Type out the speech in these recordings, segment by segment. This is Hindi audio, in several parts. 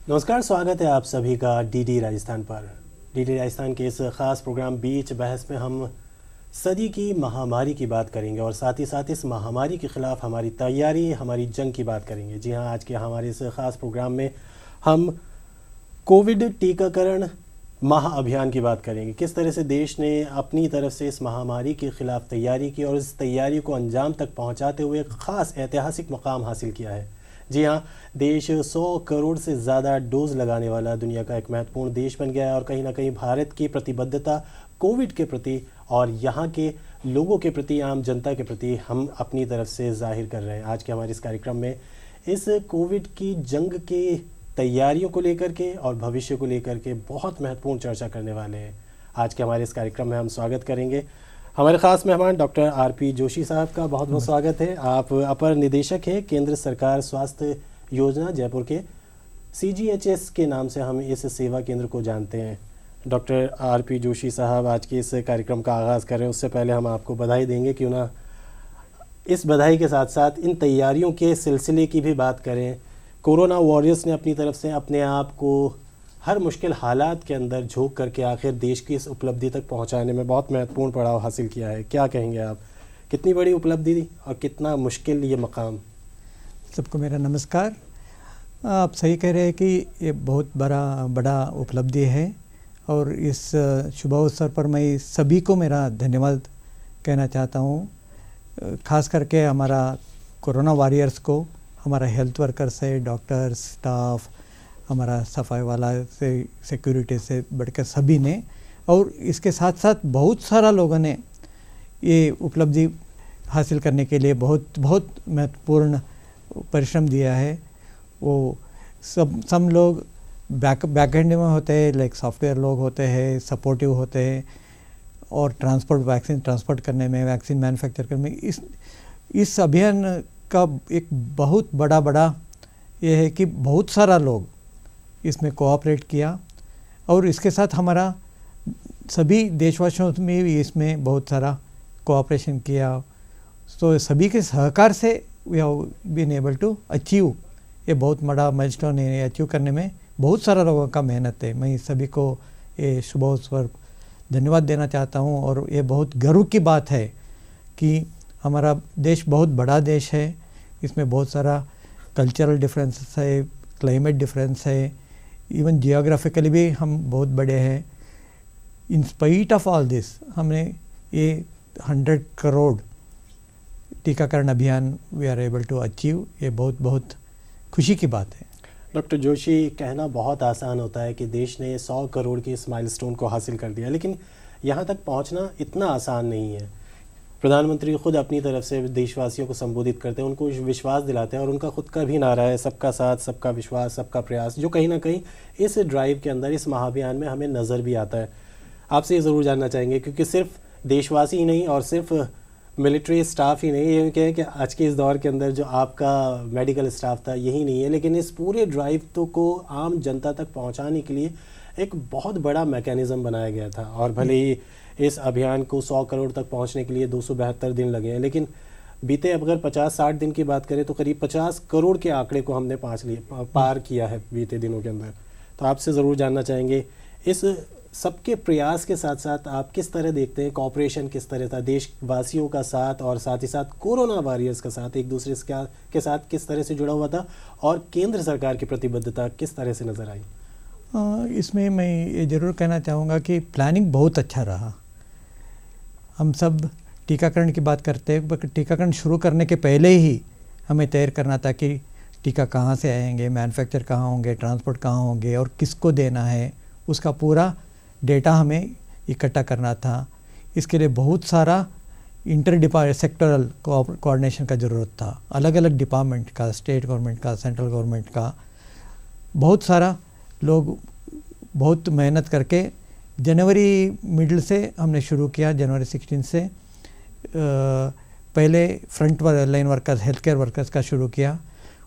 नमस्कार, स्वागत है आप सभी का डीडी राजस्थान पर। डीडी राजस्थान के इस ख़ास प्रोग्राम बीच बहस में हम सदी की महामारी की बात करेंगे और साथ ही साथ इस महामारी के ख़िलाफ़ हमारी तैयारी, हमारी जंग की बात करेंगे। जी हाँ, आज के हमारे इस ख़ास प्रोग्राम में हम कोविड टीकाकरण महाअभियान की बात करेंगे। किस तरह से देश ने अपनी तरफ से इस महामारी के ख़िलाफ़ तैयारी की और इस तैयारी को अंजाम तक पहुँचाते हुए एक ख़ास ऐतिहासिक मकाम हासिल किया है। जी हाँ, देश 100 करोड़ से ज़्यादा डोज लगाने वाला दुनिया का एक महत्वपूर्ण देश बन गया है और कहीं ना कहीं भारत की प्रतिबद्धता कोविड के प्रति और यहाँ के लोगों के प्रति, आम जनता के प्रति हम अपनी तरफ से जाहिर कर रहे हैं। आज के हमारे इस कार्यक्रम में इस कोविड की जंग के तैयारियों को लेकर के और भविष्य को लेकर के बहुत महत्वपूर्ण चर्चा करने वाले हैं। आज के हमारे इस कार्यक्रम में हम स्वागत करेंगे हमारे ख़ास मेहमान डॉक्टर आरपी जोशी साहब का। बहुत बहुत स्वागत है। आप अपर निदेशक हैं केंद्र सरकार स्वास्थ्य योजना जयपुर के। CGHS के नाम से हम इस सेवा केंद्र को जानते हैं। डॉक्टर आरपी जोशी साहब, आज के इस कार्यक्रम का आगाज़ करें उससे पहले हम आपको बधाई देंगे, क्यों ना इस बधाई के साथ साथ इन तैयारियों के सिलसिले की भी बात करें। कोरोना वॉरियर्स ने अपनी तरफ से अपने आप को हर मुश्किल हालात के अंदर झोंक करके आखिर देश की इस उपलब्धि तक पहुंचाने में बहुत महत्वपूर्ण पड़ाव हासिल किया है। क्या कहेंगे आप, कितनी बड़ी उपलब्धि थी और कितना मुश्किल ये मकाम? सबको मेरा नमस्कार। आप सही कह रहे हैं कि ये बहुत बड़ा उपलब्धि है और इस शुभ अवसर पर मैं सभी को मेरा धन्यवाद कहना चाहता हूँ। खास करके हमारा कोरोना वॉरियर्स को, हमारा हेल्थ वर्कर्स है, डॉक्टर, स्टाफ, हमारा सफाई वाला से सिक्योरिटी से बढ़कर सभी ने, और इसके साथ साथ बहुत सारा लोगों ने ये उपलब्धि हासिल करने के लिए बहुत महत्वपूर्ण परिश्रम दिया है। वो सब लोग बैक एंड में होते हैं, लाइक सॉफ्टवेयर लोग होते हैं, सपोर्टिव होते हैं, और वैक्सीन ट्रांसपोर्ट करने में, वैक्सीन मैन्युफैक्चर करने में, इस अभियान का एक बहुत बड़ा ये है कि बहुत सारा लोग इसमें कोऑपरेट किया और इसके साथ हमारा सभी देशवासियों में भी इसमें बहुत सारा कोऑपरेशन किया। तो सभी के सहकार से we have been able to achieve, ये बहुत बड़ा माइलस्टोन है। अचीव करने में बहुत सारा लोगों का मेहनत है। मैं सभी को ये शुभ अवसर पर धन्यवाद देना चाहता हूँ और ये बहुत गर्व की बात है कि हमारा देश बहुत बड़ा देश है। इसमें बहुत सारा कल्चरल डिफरेंसेस है, क्लाइमेट डिफरेंस है, इवन जियोग्राफिकली भी हम बहुत बड़े हैं। In spite of all this हमने ये 100 करोड़ टीकाकरण अभियान we are able to achieve. ये बहुत खुशी की बात है। डॉक्टर जोशी, कहना बहुत आसान होता है कि देश ने 100 करोड़ के इस माइलस्टोन को हासिल कर दिया, लेकिन यहाँ तक पहुँचना इतना आसान नहीं है। प्रधानमंत्री खुद अपनी तरफ से देशवासियों को संबोधित करते हैं, उनको विश्वास दिलाते हैं और उनका खुद का भी नारा है सबका साथ, सबका विश्वास, सबका प्रयास, जो कहीं ना कहीं इस ड्राइव के अंदर, इस महाअभियान में हमें नज़र भी आता है। आपसे ये ज़रूर जानना चाहेंगे, क्योंकि सिर्फ देशवासी ही नहीं और सिर्फ मिलिट्री स्टाफ ही नहीं, ये कहें कि आज के इस दौर के अंदर जो आपका मेडिकल स्टाफ था यही नहीं है, लेकिन इस पूरे ड्राइव को आम जनता तक पहुँचाने के लिए एक बहुत बड़ा मैकेनिज़्म बनाया गया था। और भले ही इस अभियान को 100 करोड़ तक पहुंचने के लिए 272 दिन लगे हैं, लेकिन बीते अगर 50-60 दिन की बात करें तो करीब 50 करोड़ के आंकड़े को हमने पार किया है बीते दिनों के अंदर। तो आपसे ज़रूर जानना चाहेंगे, इस सबके प्रयास के साथ साथ आप किस तरह देखते हैं, कॉपरेशन किस तरह था, देशवासियों का साथ और साथ ही साथ कोरोना वॉरियर्स का साथ एक दूसरे के साथ किस तरह से जुड़ा हुआ था और केंद्र सरकार की प्रतिबद्धता किस तरह से नज़र आई? इसमें मैं ये ज़रूर कहना चाहूँगा कि प्लानिंग बहुत अच्छा रहा। हम सब टीकाकरण की बात करते हैं, टीकाकरण शुरू करने के पहले ही हमें तैयार करना था कि टीका कहाँ से आएंगे, मैन्युफैक्चर कहाँ होंगे, ट्रांसपोर्ट कहाँ होंगे और किसको देना है, उसका पूरा डेटा हमें इकट्ठा करना था। इसके लिए बहुत सारा सेक्टरल कोऑर्डिनेशन का ज़रूरत था। अलग अलग डिपार्टमेंट का, स्टेट गवर्नमेंट का, सेंट्रल गवर्नमेंट का, बहुत सारा लोग बहुत मेहनत करके जनवरी मिडल से हमने शुरू किया। जनवरी 16 से पहले front line workers, health care workers का शुरू किया।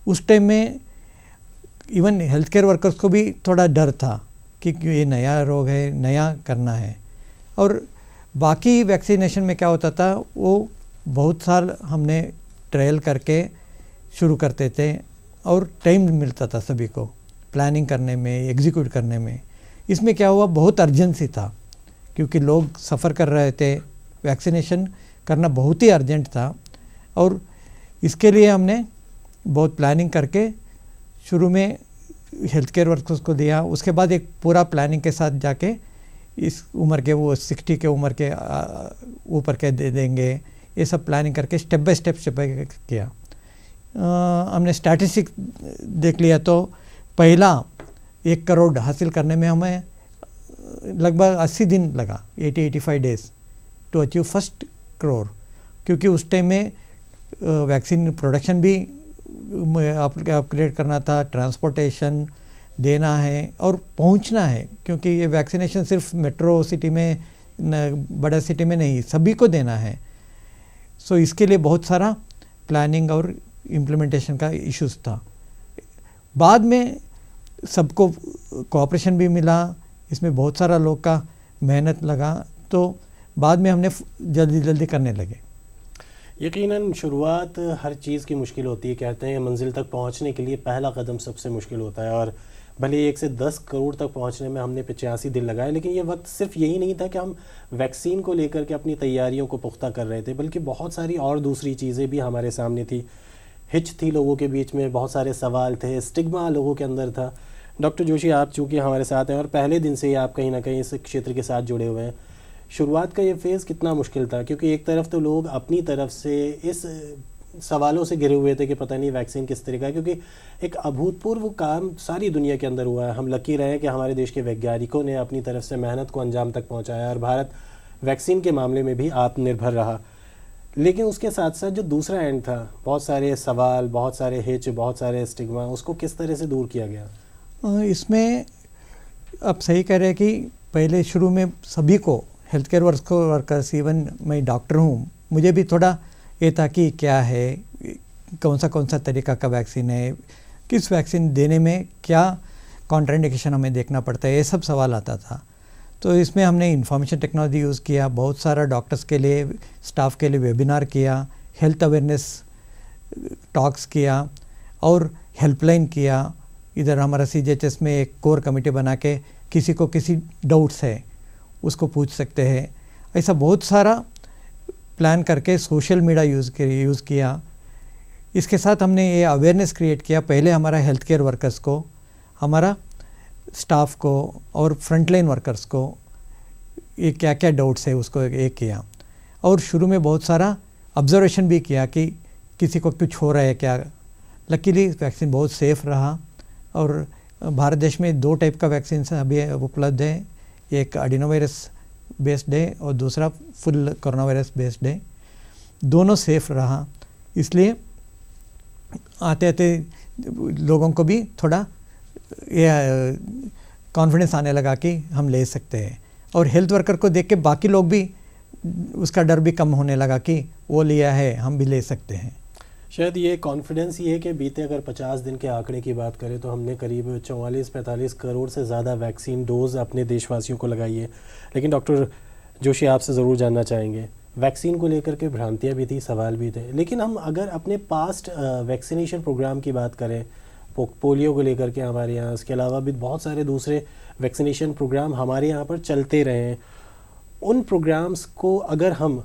उस टाइम में इवन हेल्थ केयर वर्कर्स को भी थोड़ा डर था कि ये नया रोग है, नया करना है। और बाकी वैक्सीनेशन में क्या होता था, वो बहुत साल हमने ट्रायल करके शुरू करते थे और टाइम मिलता था सभी को। प्लानिंग करने में, एग्जीक्यूट करने में। इसमें क्या हुआ, बहुत अर्जेंसी था क्योंकि लोग सफ़र कर रहे थे, वैक्सीनेशन करना बहुत ही अर्जेंट था और इसके लिए हमने बहुत प्लानिंग करके शुरू में हेल्थ केयर वर्कर्स को दिया। उसके बाद एक पूरा प्लानिंग के साथ जाके इस उम्र के, वो 60 के उम्र के ऊपर के दे देंगे, ये सब प्लानिंग करके स्टेप बाय स्टेप किया। हमने स्टैटिस्टिक देख लिया तो पहला 1 करोड़ हासिल करने में हमें लगभग 80 दिन लगा, 80-85 days to achieve first crore, क्योंकि उस टाइम में वैक्सीन प्रोडक्शन भी अपग्रेड करना था, ट्रांसपोर्टेशन देना है और पहुंचना है, क्योंकि ये वैक्सीनेशन सिर्फ मेट्रो सिटी में बड़ा सिटी में नहीं, सभी को देना है। सो इसके लिए बहुत सारा प्लानिंग और इम्प्लीमेंटेशन का इश्यूज था। बाद में सबको कोऑपरेशन भी मिला, इसमें बहुत सारा लोग का मेहनत लगा, तो बाद में हमने जल्दी जल्दी करने लगे। यकीनन शुरुआत हर चीज़ की मुश्किल होती है। कहते हैं मंजिल तक पहुंचने के लिए पहला कदम सबसे मुश्किल होता है, और भले 1 से 10 करोड़ तक पहुंचने में हमने 85 दिन लगाए, लेकिन ये वक्त सिर्फ यही नहीं था कि हम वैक्सीन को लेकर के अपनी तैयारियों को पुख्ता कर रहे थे, बल्कि बहुत सारी और दूसरी चीज़ें भी हमारे सामने थी। हिच थी लोगों के बीच में, बहुत सारे सवाल थे, स्टिग्मा लोगों के अंदर था। डॉक्टर जोशी, आप चूँकि हमारे साथ हैं और पहले दिन से ही आप कहीं ना कहीं इस क्षेत्र के साथ जुड़े हुए हैं, शुरुआत का ये फेज़ कितना मुश्किल था? क्योंकि एक तरफ तो लोग अपनी तरफ से इस सवालों से घिरे हुए थे कि पता नहीं वैक्सीन किस तरह का है, क्योंकि एक अभूतपूर्व काम सारी दुनिया के अंदर हुआ है। हम लकी रहे कि हमारे देश के वैज्ञानिकों ने अपनी तरफ से मेहनत को अंजाम तक पहुंचाया और भारत वैक्सीन के मामले में भी आत्मनिर्भर रहा। लेकिन उसके साथ साथ जो दूसरा एंड था, बहुत सारे सवाल, बहुत सारे हिच, बहुत सारे स्टिग्मा, उसको किस तरह से दूर किया गया? इसमें आप सही कह रहे हैं कि पहले शुरू में सभी को, हेल्थ केयर वर्कर्स, इवन मैं डॉक्टर हूँ, मुझे भी थोड़ा ये था कि क्या है, कौन सा तरीका का वैक्सीन है, किस वैक्सीन देने में क्या कॉन्ट्राइंडिकेशन हमें देखना पड़ता है, ये सब सवाल आता था। तो इसमें हमने इंफॉर्मेशन टेक्नोलॉजी यूज़ किया, बहुत सारा डॉक्टर्स के लिए, स्टाफ के लिए वेबिनार किया, हेल्थ अवेयरनेस टॉक्स किया और हेल्पलाइन किया। इधर हमारा CGHS में एक कोर कमेटी बना के किसी को किसी डाउट्स है उसको पूछ सकते हैं, ऐसा बहुत सारा प्लान करके सोशल मीडिया यूज़ किया। इसके साथ हमने ये अवेयरनेस क्रिएट किया, पहले हमारा हेल्थ केयर वर्कर्स को, हमारा स्टाफ को और फ्रंटलाइन वर्कर्स को ये क्या क्या डाउट्स है उसको एक किया। और शुरू में बहुत सारा ऑब्जर्वेशन भी किया कि किसी को कुछ हो रहा है क्या। लकीली वैक्सीन बहुत सेफ़ रहा और भारत देश में 2 टाइप का वैक्सीन अभी उपलब्ध है, एक एडिनोवायरस बेस्ड है और दूसरा फुल कोरोना वायरस बेस्ड है। दोनों सेफ़ रहा, इसलिए आते आते लोगों को भी थोड़ा ये कॉन्फिडेंस आने लगा कि हम ले सकते हैं, और हेल्थ वर्कर को देख के बाकी लोग भी, उसका डर भी कम होने लगा कि वो लिया है हम भी ले सकते हैं। शायद ये कॉन्फिडेंस ही है कि बीते अगर 50 दिन के आंकड़े की बात करें तो हमने करीब 44-45 करोड़ से ज़्यादा वैक्सीन डोज अपने देशवासियों को लगाई है। लेकिन डॉक्टर जोशी, आपसे ज़रूर जानना चाहेंगे, वैक्सीन को लेकर के भ्रांतियाँ भी थी, सवाल भी थे, लेकिन हम अगर अपने पास्ट वैक्सीनेशन प्रोग्राम की बात करें, पोलियो को लेकर के हमारे यहाँ, इसके अलावा भी बहुत सारे दूसरे वैक्सीनेशन प्रोग्राम हमारे यहाँ पर चलते रहे हैं। उन प्रोग्राम्स को अगर हम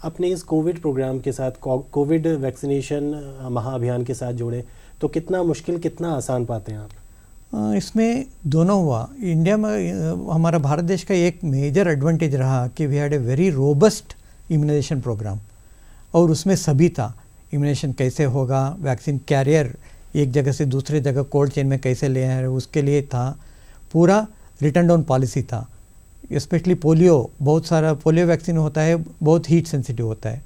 अपने इस कोविड प्रोग्राम के साथ, कोविड वैक्सीनेशन महाअभियान के साथ जोड़ें तो कितना मुश्किल, कितना आसान पाते हैं आप? इसमें दोनों हुआ। इंडिया में हमारा भारत देश का एक मेजर एडवांटेज रहा कि we had a very robust immunization programme, और उसमें सभी था, इम्यूनाइजेशन कैसे होगा, वैक्सीन कैरियर एक जगह से दूसरे जगह कोल्ड चेन में कैसे ले आए, उसके लिए था, पूरा रिटर्न डाउन पॉलिसी था। स्पेशली पोलियो, बहुत सारा पोलियो वैक्सीन होता है, बहुत हीट सेंसिटिव होता है,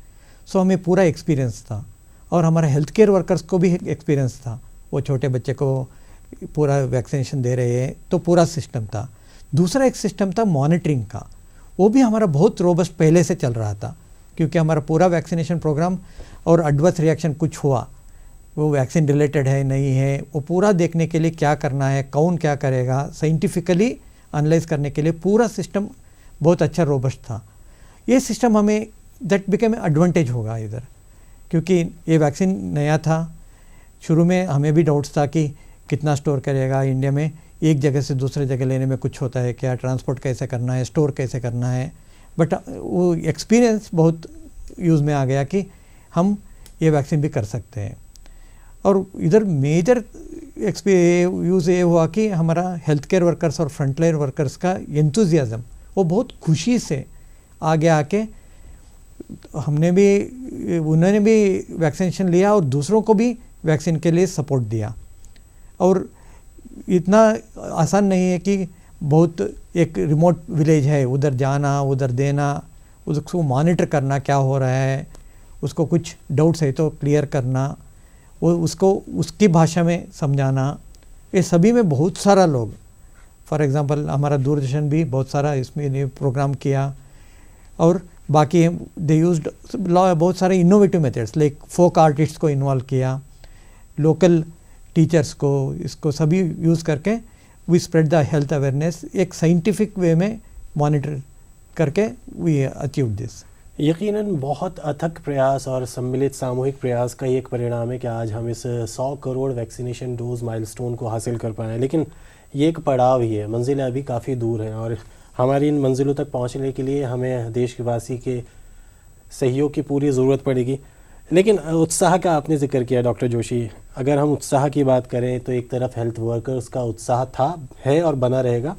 सो हमें पूरा एक्सपीरियंस था, और हमारा हेल्थ केयर वर्कर्स को भी एक्सपीरियंस था, वो छोटे बच्चे को पूरा वैक्सीनेशन दे रहे हैं, तो पूरा सिस्टम था। दूसरा एक सिस्टम था मॉनिटरिंग का, वो भी हमारा बहुत रोबस्ट पहले से चल रहा था, क्योंकि हमारा पूरा वैक्सीनेशन प्रोग्राम और एडवर्स रिएक्शन कुछ हुआ, वो वैक्सीन रिलेटेड है नहीं है, वो पूरा देखने के लिए क्या करना है, कौन क्या करेगा, साइंटिफिकली एनालाइज करने के लिए पूरा सिस्टम बहुत अच्छा रोबस्ट था। ये सिस्टम हमें दैट बिकेम एडवांटेज होगा इधर, क्योंकि ये वैक्सीन नया था। शुरू में हमें भी डाउट्स था कि कितना स्टोर करेगा, इंडिया में एक जगह से दूसरे जगह लेने में कुछ होता है क्या, ट्रांसपोर्ट कैसे करना है, स्टोर कैसे करना है। बट वो एक्सपीरियंस बहुत यूज़ में आ गया कि हम ये वैक्सीन भी कर सकते हैं। और इधर मेजर यूज़ ये हुआ कि हमारा हेल्थ केयर वर्कर्स और फ्रंटलाइन वर्कर्स का एंथुजियाज़म वो बहुत खुशी से आगे आके उन्होंने भी वैक्सीनेशन लिया और दूसरों को भी वैक्सीन के लिए सपोर्ट दिया। और इतना आसान नहीं है कि बहुत एक रिमोट विलेज है, उधर जाना, उधर देना, उसको मॉनिटर करना क्या हो रहा है, उसको कुछ डाउट्स है तो क्लियर करना, वो उसको उसकी भाषा में समझाना, ये सभी में बहुत सारा लोग, फॉर एग्जांपल हमारा दूरदर्शन भी बहुत सारा इसमें प्रोग्राम किया। और बाकी दे यूज्ड बहुत सारे innovative methods like folk artist को इन्वॉल्व किया, लोकल टीचर्स को, इसको सभी यूज़ करके we spread the health awareness, एक साइंटिफिक वे में मॉनिटर करके वी अचीव दिस। यकीनन बहुत अथक प्रयास और सम्मिलित सामूहिक प्रयास का एक परिणाम है कि आज हम इस 100 करोड़ वैक्सीनेशन डोज माइलस्टोन को हासिल कर पाए हैं। लेकिन ये एक पड़ाव ही है, मंजिलें अभी काफ़ी दूर हैं और हमारी इन मंजिलों तक पहुंचने के लिए हमें देशवासी के सहयोग की पूरी ज़रूरत पड़ेगी। लेकिन उत्साह का आपने जिक्र किया डॉक्टर जोशी, अगर हम उत्साह की बात करें तो एक तरफ हेल्थ वर्कर्स का उत्साह था, है और बना रहेगा,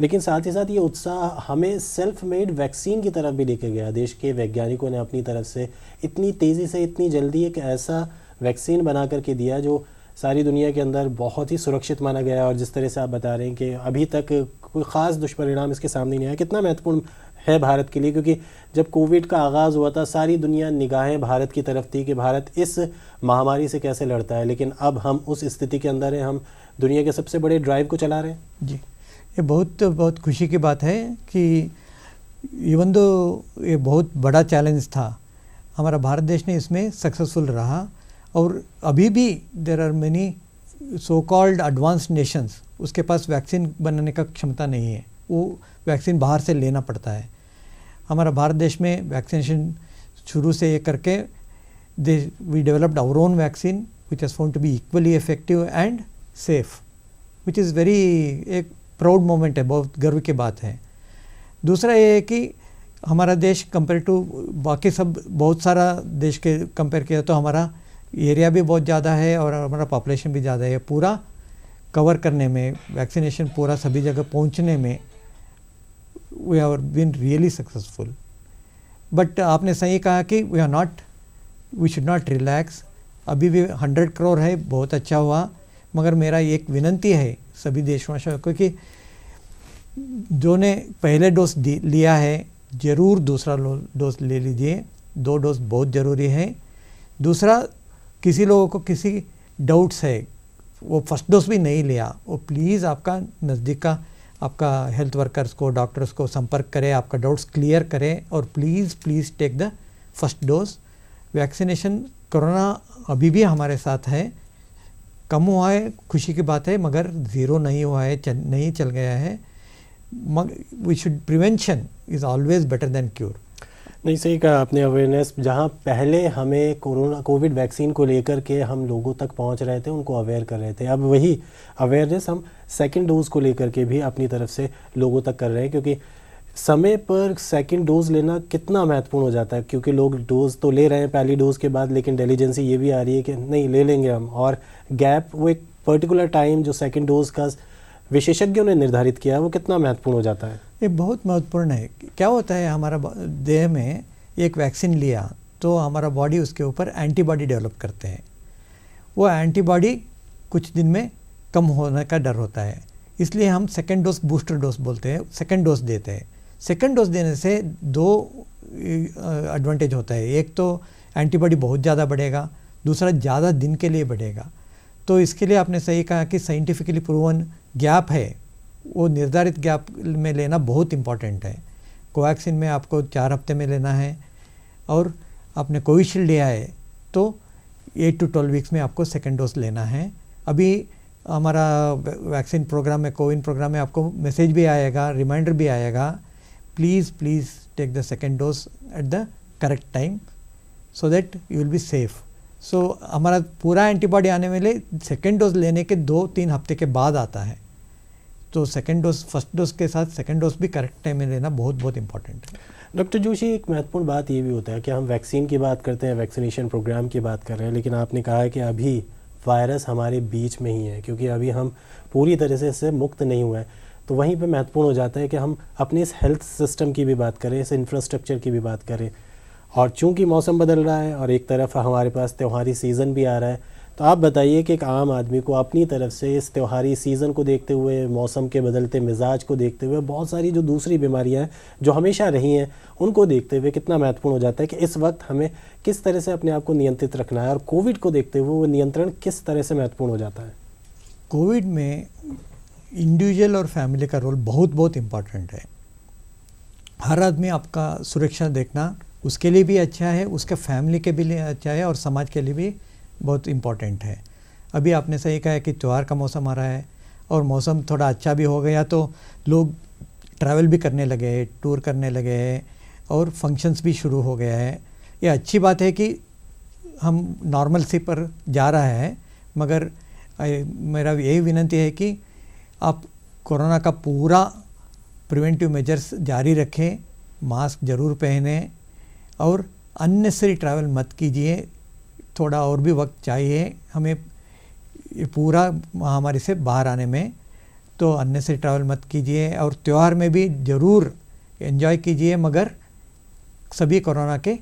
लेकिन साथ ही साथ ये उत्साह हमें सेल्फ मेड वैक्सीन की तरफ भी लेके गया। देश के वैज्ञानिकों ने अपनी तरफ से इतनी तेज़ी से, इतनी जल्दी एक ऐसा वैक्सीन बना करके दिया जो सारी दुनिया के अंदर बहुत ही सुरक्षित माना गया। और जिस तरह से आप बता रहे हैं कि अभी तक कोई ख़ास दुष्परिणाम इसके सामने नहीं आया, कितना महत्वपूर्ण है भारत के लिए, क्योंकि जब कोविड का आगाज़ हुआ था सारी दुनिया निगाहें भारत की तरफ थी कि भारत इस महामारी से कैसे लड़ता है। लेकिन अब हम उस स्थिति के अंदर हैं, हम दुनिया के सबसे बड़े ड्राइव को चला रहे हैं। जी, ये बहुत खुशी की बात है कि इवन दो ये बहुत बड़ा चैलेंज था, हमारा भारत देश ने इसमें सक्सेसफुल रहा। और अभी भी there are many so called advanced nations, उसके पास वैक्सीन बनाने का क्षमता नहीं है, वो वैक्सीन बाहर से लेना पड़ता है। हमारा भारत देश में वैक्सीनेशन शुरू से ये करके we developed our own vaccine which has found to be equally effective and safe, which is very एक प्राउड मोमेंट है, बहुत गर्व की बात है। दूसरा ये है कि हमारा देश कंपेयर टू बाकी सब बहुत सारा देश के कंपेयर किया तो हमारा एरिया भी बहुत ज़्यादा है और हमारा पॉपुलेशन भी ज़्यादा है। पूरा कवर करने में, वैक्सीनेशन पूरा सभी जगह पहुंचने में we have been really successful. But आपने सही कहा कि वी शुड नॉट रिलैक्स। अभी भी 100 करोड़ है, बहुत अच्छा हुआ, मगर मेरा एक विनंती है सभी देशवासियों को कि जो ने पहले डोज लिया है ज़रूर दूसरा डोज ले लीजिए, 2 डोज बहुत ज़रूरी है। दूसरा, किसी लोगों को किसी डाउट्स है, वो फर्स्ट डोज भी नहीं लिया, वो प्लीज़ आपका नज़दीक का आपका हेल्थ वर्कर्स को, डॉक्टर्स को संपर्क करें, आपका डाउट्स क्लियर करें और please take the first dose. Vaccination corona अभी भी हमारे साथ है, कम हुआ है, खुशी की बात है, मगर ज़ीरो नहीं हुआ है, नहीं चल गया है। We should prevention is always better than cure. नहीं, सही कहा आपने। अवेयरनेस, जहाँ पहले हमें कोविड वैक्सीन को लेकर के हम लोगों तक पहुँच रहे थे, उनको अवेयर कर रहे थे, अब वही अवेयरनेस हम सेकंड डोज को लेकर के भी अपनी तरफ से लोगों तक कर रहे हैं, क्योंकि समय पर सेकंड डोज लेना कितना महत्वपूर्ण हो जाता है। क्योंकि लोग डोज तो ले रहे हैं पहली डोज के बाद, लेकिन डिलीजेंसी ये भी आ रही है कि नहीं ले लेंगे हम, और गैप, वो एक पर्टिकुलर टाइम जो सेकंड डोज का विशेषज्ञों ने निर्धारित किया है, वो कितना महत्वपूर्ण हो जाता है। ये बहुत महत्वपूर्ण है। क्या होता है, हमारा देह में एक वैक्सीन लिया तो हमारा बॉडी उसके ऊपर एंटीबॉडी डेवलप करते हैं। वो एंटीबॉडी कुछ दिन में कम होने का डर होता है, इसलिए हम सेकंड डोज, बूस्टर डोज बोलते हैं, सेकंड डोज देते हैं। सेकंड डोज देने से 2 एडवांटेज होता है, एक तो एंटीबॉडी बहुत ज़्यादा बढ़ेगा, दूसरा ज़्यादा दिन के लिए बढ़ेगा। तो इसके लिए आपने सही कहा कि साइंटिफिकली प्रूवन गैप है, वो निर्धारित गैप में लेना बहुत इम्पॉर्टेंट है। कोवैक्सीन में आपको 4 हफ्ते में लेना है और आपने कोविशील्ड लिया है तो 8 to 12 वीक्स में आपको सेकेंड डोज लेना है। अभी हमारा वैक्सीन प्रोग्राम में, कोविन प्रोग्राम में आपको मैसेज भी आएगा, रिमाइंडर भी आएगा, please take the second dose at the correct time so that you will be safe. So हमारा पूरा एंटीबॉडी आने वाले सेकेंड डोज लेने के 2-3 हफ्ते के बाद आता है। तो सेकेंड डोज फर्स्ट डोज के साथ सेकेंड डोज भी करेक्ट टाइम में लेना बहुत बहुत इंपॉर्टेंट है। डॉक्टर जोशी, एक महत्वपूर्ण बात ये भी होता है कि हम वैक्सीन की बात करते हैं, वैक्सीनेशन प्रोग्राम की बात कर रहे हैं, लेकिन आपने कहा है कि अभी वायरस हमारे बीच में ही है, क्योंकि अभी हम पूरी तरह से इससे मुक्त नहीं हुए हैं। तो वहीं पे महत्वपूर्ण हो जाता है कि हम अपने इस हेल्थ सिस्टम की भी बात करें, इस इंफ्रास्ट्रक्चर की भी बात करें। और चूंकि मौसम बदल रहा है और एक तरफ हमारे पास त्योहारी सीज़न भी आ रहा है, तो आप बताइए कि एक आम आदमी को अपनी तरफ से इस त्योहारी सीज़न को देखते हुए, मौसम के बदलते मिजाज को देखते हुए, बहुत सारी जो दूसरी बीमारियां हैं जो हमेशा रही हैं उनको देखते हुए कितना महत्वपूर्ण हो जाता है कि इस वक्त हमें किस तरह से अपने आप को नियंत्रित रखना है, और कोविड को देखते हुए वो नियंत्रण किस तरह से महत्वपूर्ण हो जाता है। कोविड में इंडिविजुअल और फैमिली का रोल बहुत बहुत इम्पॉर्टेंट है। हर आदमी आपका सुरक्षा देखना उसके लिए भी अच्छा है, उसके फैमिली के भी लिए अच्छा है, और समाज के लिए भी बहुत इम्पॉर्टेंट है। अभी आपने सही कहा है कि त्यौहार का मौसम आ रहा है और मौसम थोड़ा अच्छा भी हो गया तो लोग ट्रैवल भी करने लगे, टूर करने लगे और फंक्शंस भी शुरू हो गया है। ये अच्छी बात है कि हम नॉर्मल सी पर जा रहा है, मगर मेरा यही विनती है कि आप कोरोना का पूरा प्रिवेंटिव मेजर्स जारी रखें, मास्क ज़रूर पहने और अननेसेसरी ट्रैवल मत कीजिए। थोड़ा और भी वक्त चाहिए हमें ये पूरा महामारी से बाहर आने में, तो अननेसेसरी ट्रैवल मत कीजिए और त्यौहार में भी ज़रूर एंजॉय कीजिए, मगर सभी कोरोना के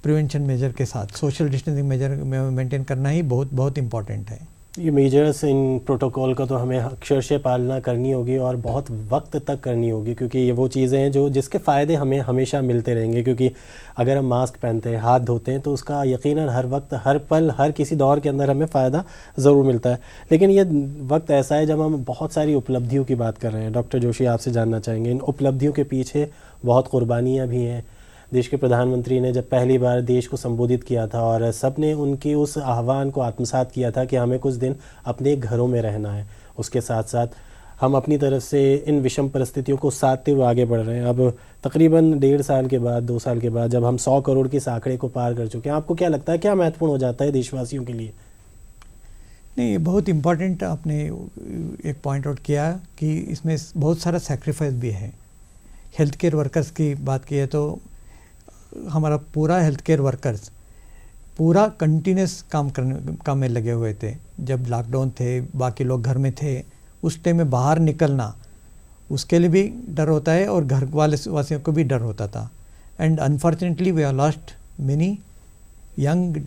प्रिवेंशन मेजर के साथ सोशल डिस्टेंसिंग मेजर मेंटेन करना ही बहुत बहुत इम्पॉर्टेंट है। ये मेजर्स, इन प्रोटोकॉल का तो हमें अक्षरशः पालना करनी होगी और बहुत वक्त तक करनी होगी, क्योंकि ये वो चीज़ें हैं जो जिसके फ़ायदे हमें हमेशा मिलते रहेंगे। क्योंकि अगर हम मास्क पहनते हैं, हाथ धोते हैं, तो उसका यकीनन हर वक्त, हर पल, हर किसी दौर के अंदर हमें फ़ायदा ज़रूर मिलता है। लेकिन ये वक्त ऐसा है जब हम बहुत सारी उपलब्धियों की बात कर रहे हैं। डॉक्टर जोशी, आपसे जानना चाहेंगे, इन उपलब्धियों के पीछे बहुत कुर्बानियाँ भी हैं। देश के प्रधानमंत्री ने जब पहली बार देश को संबोधित किया था और सब ने उनकी उस आह्वान को आत्मसात किया था कि हमें कुछ दिन अपने घरों में रहना है, उसके साथ साथ हम अपनी तरफ से इन विषम परिस्थितियों को साधते हुए आगे बढ़ रहे हैं। अब तकरीबन 1.5 साल के बाद, 2 साल के बाद, जब हम 100 करोड़ के आंकड़े को पार कर चुके हैं, आपको क्या लगता है क्या महत्वपूर्ण हो जाता है देशवासियों के लिए? नहीं, बहुत इम्पॉर्टेंट आपने एक पॉइंट आउट किया कि इसमें बहुत सारा सेक्रीफाइस भी है। हेल्थ केयर वर्कर्स की बात की है तो हमारा पूरा हेल्थ केयर वर्कर्स पूरा कंटिन्यूस काम में लगे हुए थे। जब लॉकडाउन थे, बाकी लोग घर में थे, उस टाइम में बाहर निकलना उसके लिए भी डर होता है और घर वाले वासियों को भी डर होता था। And unfortunately we have lost many young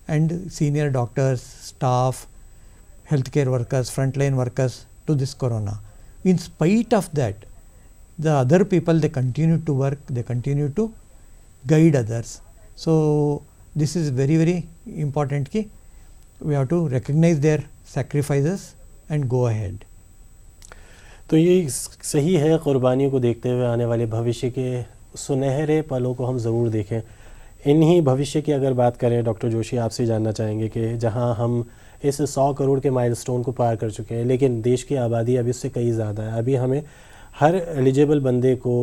and senior doctors, staff, health care workers, frontline workers to this corona. In spite of that, the other people, they continue to work, they continue to guide others. So this is very very important कि we have to recognize their sacrifices and go ahead. तो ये सही है, क़ुरबानियों को देखते हुए आने वाले भविष्य के सुनहरे पलों को हम ज़रूर देखें। इन्हीं भविष्य की अगर बात करें डॉक्टर जोशी, आपसे जानना चाहेंगे कि जहां हम इस 100 करोड़ के माइलस्टोन को पार कर चुके हैं, लेकिन देश की आबादी अभी इससे कई ज़्यादा है। अभी हमें हर एलिजिबल बंदे को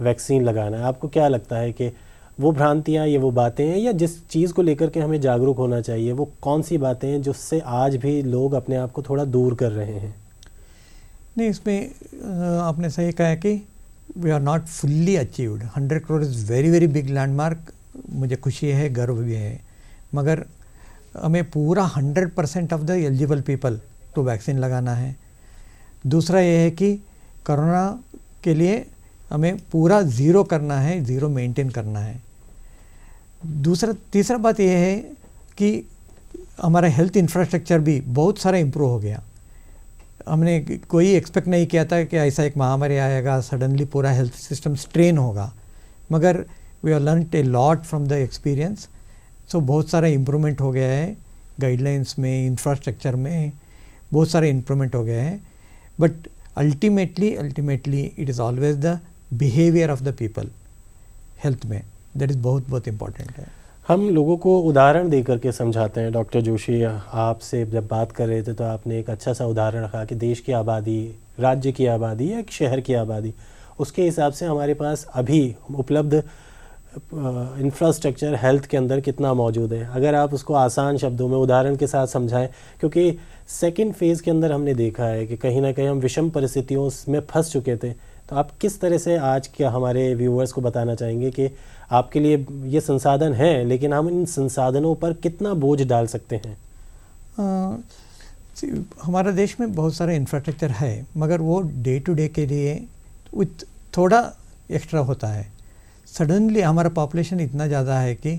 वैक्सीन लगाना है। आपको क्या लगता है कि वो भ्रांतियाँ, ये वो बातें हैं, या जिस चीज़ को लेकर के हमें जागरूक होना चाहिए, वो कौन सी बातें हैं जिससे आज भी लोग अपने आप को थोड़ा दूर कर रहे हैं? नहीं, इसमें आपने सही कहा है कि we are not fully achieved. 100 crore is very very big landmark. मुझे खुशी है, गर्व भी है, मगर हमें पूरा 100% of the eligible people to vaccine लगाना है। दूसरा ये है कि कोरोना के लिए हमें पूरा ज़ीरो करना है, ज़ीरो मेंटेन करना है। तीसरा बात यह है कि हमारा हेल्थ इंफ्रास्ट्रक्चर भी बहुत सारा इम्प्रूव हो गया। हमने कोई एक्सपेक्ट नहीं किया था कि ऐसा एक महामारी आएगा, सडनली पूरा हेल्थ सिस्टम स्ट्रेन होगा, मगर we have learned a lot from the experience. So बहुत सारा इम्प्रूवमेंट हो गया है, गाइडलाइंस में, इंफ्रास्ट्रक्चर में बहुत सारे इम्प्रूवमेंट हो गए हैं। But ultimately it is always the behaviour of the people health में, दैट इज़ बहुत बहुत इम्पॉर्टेंट है। हम लोगों को उदाहरण दे करके समझाते हैं। डॉक्टर जोशी, आपसे जब बात कर रहे थे तो आपने एक अच्छा सा उदाहरण रखा कि देश की आबादी, राज्य की आबादी या एक शहर की आबादी, उसके हिसाब से हमारे पास अभी उपलब्ध इंफ्रास्ट्रक्चर हेल्थ के अंदर कितना मौजूद है, अगर आप उसको आसान शब्दों में उदाहरण के साथ समझाएं, क्योंकि सेकंड फेज़ के अंदर हमने देखा है कि कहीं ना कहीं हम विषम परिस्थितियों में फंस चुके थे। तो आप किस तरह से आज के हमारे व्यूअर्स को बताना चाहेंगे कि आपके लिए ये संसाधन हैं, लेकिन हम इन संसाधनों पर कितना बोझ डाल सकते हैं? हमारा देश में बहुत सारा इंफ्रास्ट्रक्चर है, मगर वो डे टू डे के लिए विथ थोड़ा एक्स्ट्रा होता है। सडनली हमारा पॉपुलेशन इतना ज़्यादा है कि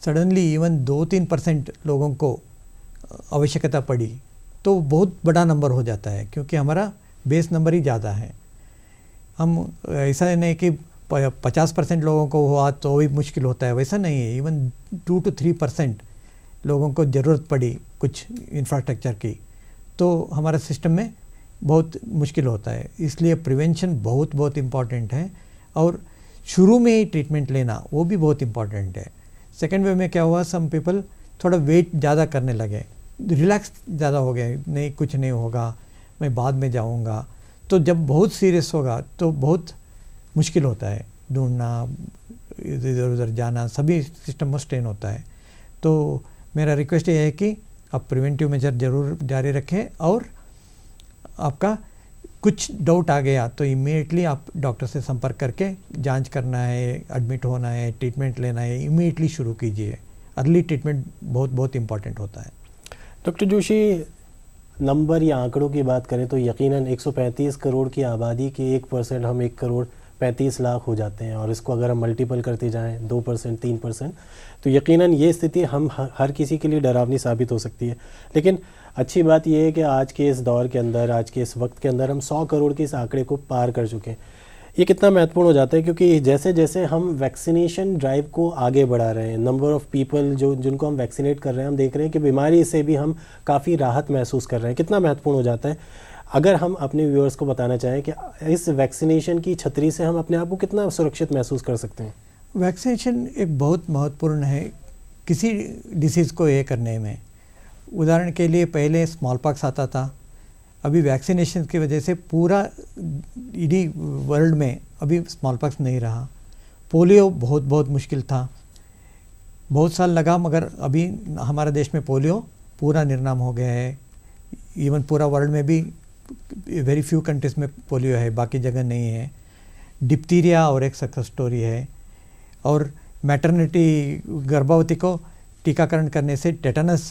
सडनली इवन 2-3% लोगों को आवश्यकता पड़ी तो बहुत बड़ा नंबर हो जाता है, क्योंकि हमारा बेस नंबर ही ज़्यादा है। हम ऐसा नहीं कि 50% लोगों को हुआ तो भी मुश्किल होता है, वैसा नहीं है। इवन 2-3% लोगों को ज़रूरत पड़ी कुछ इंफ्रास्ट्रक्चर की तो हमारा सिस्टम में बहुत मुश्किल होता है। इसलिए प्रिवेंशन बहुत बहुत इम्पॉर्टेंट है, और शुरू में ही ट्रीटमेंट लेना वो भी बहुत इम्पॉर्टेंट है। सेकेंड वे में क्या हुआ, सम पीपल थोड़ा वेट ज़्यादा करने लगे, रिलैक्स ज़्यादा हो गए, नहीं कुछ नहीं होगा, मैं बाद में जाऊंगा। तो जब बहुत सीरियस होगा तो बहुत मुश्किल होता है, ढूंढना, इधर उधर जाना, सभी सिस्टम में स्ट्रेन होता है। तो मेरा रिक्वेस्ट ये है कि आप प्रिवेंटिव मेजर ज़रूर जारी रखें, और आपका कुछ डाउट आ गया तो इमीडिएटली आप डॉक्टर से संपर्क करके जांच करना है, एडमिट होना है, ट्रीटमेंट लेना है, इमीडिएटली शुरू कीजिए। अर्ली ट्रीटमेंट बहुत बहुत इम्पॉर्टेंट होता है। डॉक्टर जोशी, नंबर या आंकड़ों की बात करें तो यकीनन 135 करोड़ की आबादी के 1% हम 1 करोड़ 35 लाख हो जाते हैं, और इसको अगर हम मल्टीपल करते जाएं 2%, 3%, तो यकीनन ये स्थिति हम हर किसी के लिए डरावनी साबित हो सकती है। लेकिन अच्छी बात यह है कि आज के इस दौर के अंदर, आज के इस वक्त के अंदर हम 100 करोड़ के इस आंकड़े को पार कर चुके हैं। ये कितना महत्वपूर्ण हो जाता है, क्योंकि जैसे जैसे हम वैक्सीनेशन ड्राइव को आगे बढ़ा रहे हैं, नंबर ऑफ़ पीपल जिनको हम वैक्सीनेट कर रहे हैं, हम देख रहे हैं कि बीमारी से भी हम काफ़ी राहत महसूस कर रहे हैं। कितना महत्वपूर्ण हो जाता है। अगर हम अपने व्यूअर्स को बताना चाहें कि इस वैक्सीनेशन की छतरी से हम अपने आप को कितना सुरक्षित महसूस कर सकते हैं? वैक्सीनेशन एक बहुत महत्वपूर्ण है किसी डिसीज़ को ये करने में। उदाहरण के लिए पहले स्मॉल पॉक्स आता था, अभी वैक्सीनेशन की वजह से पूरा इडी वर्ल्ड में अभी स्मॉल पॉक्स नहीं रहा। पोलियो बहुत बहुत मुश्किल था, बहुत साल लगा, मगर अभी हमारा देश में पोलियो पूरा निर्नाम हो गया है। इवन पूरा वर्ल्ड में भी वेरी फ्यू कंट्रीज़ में पोलियो है, बाकी जगह नहीं है। डिप्थीरिया और एक सक्सेस स्टोरी है, और मैटरनिटी गर्भवती को टीकाकरण करने से टेटनस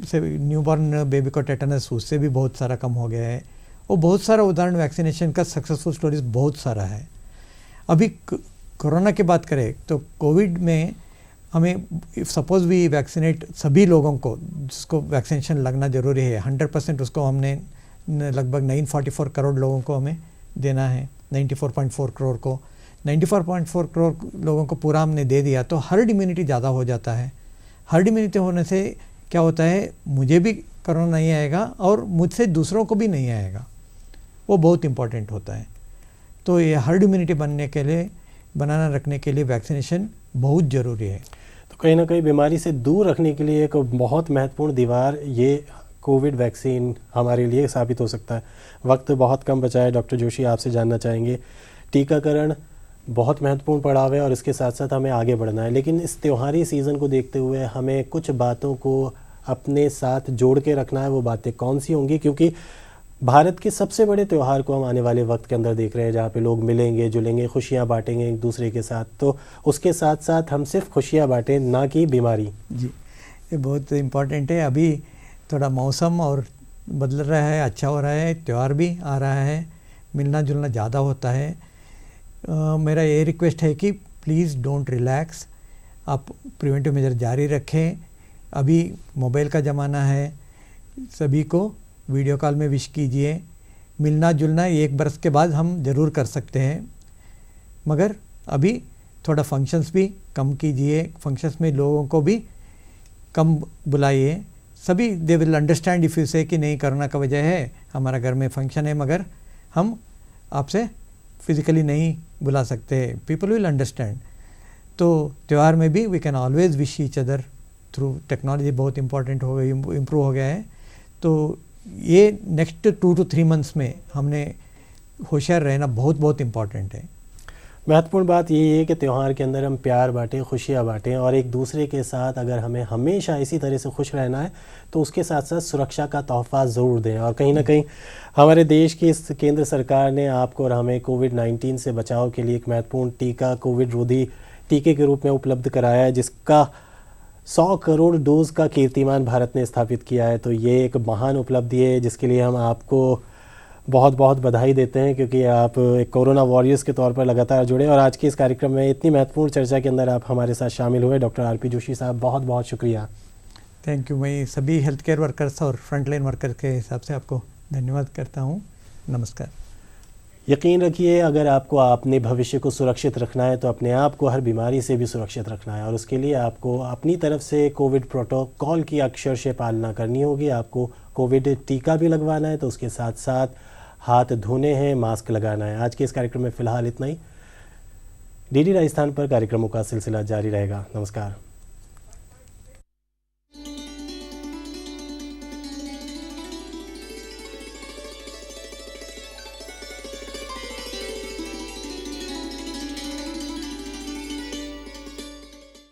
से, न्यूबॉर्न बेबी को टेटनस, उससे भी बहुत सारा कम हो गया है। और बहुत सारा उदाहरण वैक्सीनेशन का सक्सेसफुल स्टोरीज बहुत सारा है। अभी कोरोना की बात करें तो कोविड में हमें सपोज वी वैक्सीनेट सभी लोगों को जिसको वैक्सीनेशन लगना ज़रूरी है, 100% उसको हमने लगभग 944 करोड़ लोगों को हमें देना है, 94.4 करोड़ को, 94.4 करोड़ लोगों को पूरा हमने दे दिया तो हर्ड इम्यूनिटी ज़्यादा हो जाता है। हर्ड इम्यूनिटी होने से क्या होता है, मुझे भी कोरोना नहीं आएगा और मुझसे दूसरों को भी नहीं आएगा, वो बहुत इम्पोर्टेंट होता है। तो ये हर्ड इम्यूनिटी बनाना रखने के लिए वैक्सीनेशन बहुत ज़रूरी है। तो कहीं ना कहीं बीमारी से दूर रखने के लिए एक बहुत महत्वपूर्ण दीवार ये कोविड वैक्सीन हमारे लिए साबित हो सकता है। वक्त बहुत कम बचा है डॉक्टर जोशी, आपसे जानना चाहेंगे, टीकाकरण बहुत महत्वपूर्ण पड़ाव है और इसके साथ साथ हमें आगे बढ़ना है, लेकिन इस त्योहारी सीज़न को देखते हुए हमें कुछ बातों को अपने साथ जोड़ के रखना है। वो बातें कौन सी होंगी, क्योंकि भारत के सबसे बड़े त्यौहार को हम आने वाले वक्त के अंदर देख रहे हैं, जहाँ पे लोग मिलेंगे जुलेंगे, खुशियाँ बांटेंगे एक दूसरे के साथ। तो उसके साथ साथ हम सिर्फ खुशियाँ बांटें, ना कि बीमारी। जी, ये बहुत इम्पोर्टेंट है। अभी थोड़ा मौसम और बदल रहा है, अच्छा हो रहा है, त्यौहार भी आ रहा है, मिलना जुलना ज़्यादा होता है। मेरा ये रिक्वेस्ट है कि प्लीज़ डोंट रिलैक्स, आप प्रिवेंटिव मेजर जारी रखें। अभी मोबाइल का ज़माना है, सभी को वीडियो कॉल में विश कीजिए। मिलना जुलना 1 बरस के बाद हम ज़रूर कर सकते हैं, मगर अभी थोड़ा फंक्शंस भी कम कीजिए, फंक्शंस में लोगों को भी कम बुलाइए। सभी they will understand if you से कि नहीं, कोरोना का वजह है, हमारा घर में फंक्शन है, मगर हम आपसे फिज़िकली नहीं बुला सकते, पीपल विल अंडरस्टैंड। तो त्यौहार में भी we can always wish each other through technology, बहुत इंपॉर्टेंट हो गई, इम्प्रूव हो गया है। तो ये नेक्स्ट 2 to 3 मंथ्स में हमने होशियार रहना बहुत बहुत इम्पॉर्टेंट है। महत्वपूर्ण बात यही है कि त्यौहार के अंदर हम प्यार बांटें, खुशियाँ बांटें और एक दूसरे के साथ अगर हमें हमेशा इसी तरह से खुश रहना है तो उसके साथ साथ सुरक्षा का तोहफ़ा ज़रूर दें। और कहीं ना कहीं हमारे देश की इस केंद्र सरकार ने आपको और हमें कोविड-19 से बचाव के लिए एक महत्वपूर्ण टीका कोविड रोधी टीके के रूप में उपलब्ध कराया है, जिसका 100 करोड़ डोज का कीर्तिमान भारत ने स्थापित किया है। तो ये एक महान उपलब्धि है जिसके लिए हम आपको बहुत बहुत बधाई देते हैं, क्योंकि आप एक कोरोना वॉरियर्स के तौर पर लगातार जुड़े और आज के इस कार्यक्रम में इतनी महत्वपूर्ण चर्चा के अंदर आप हमारे साथ शामिल हुए। Doctor RP. जोशी साहब, बहुत बहुत शुक्रिया। Thank you. मैं सभी हेल्थ केयर वर्कर्स और फ्रंटलाइन वर्कर के हिसाब से आपको धन्यवाद करता हूँ। नमस्कार। यकीन रखिए, अगर आपको अपने भविष्य को सुरक्षित रखना है तो अपने आप को हर बीमारी से भी सुरक्षित रखना है और उसके लिए आपको अपनी तरफ से कोविड प्रोटोकॉल की अक्षरशः पालना करनी होगी। आपको कोविड टीका भी लगवाना है तो उसके साथ साथ हाथ धोने हैं, मास्क लगाना है। आज के इस कार्यक्रम में फ़िलहाल इतना ही। डीडी राजस्थान पर कार्यक्रमों का सिलसिला जारी रहेगा। नमस्कार।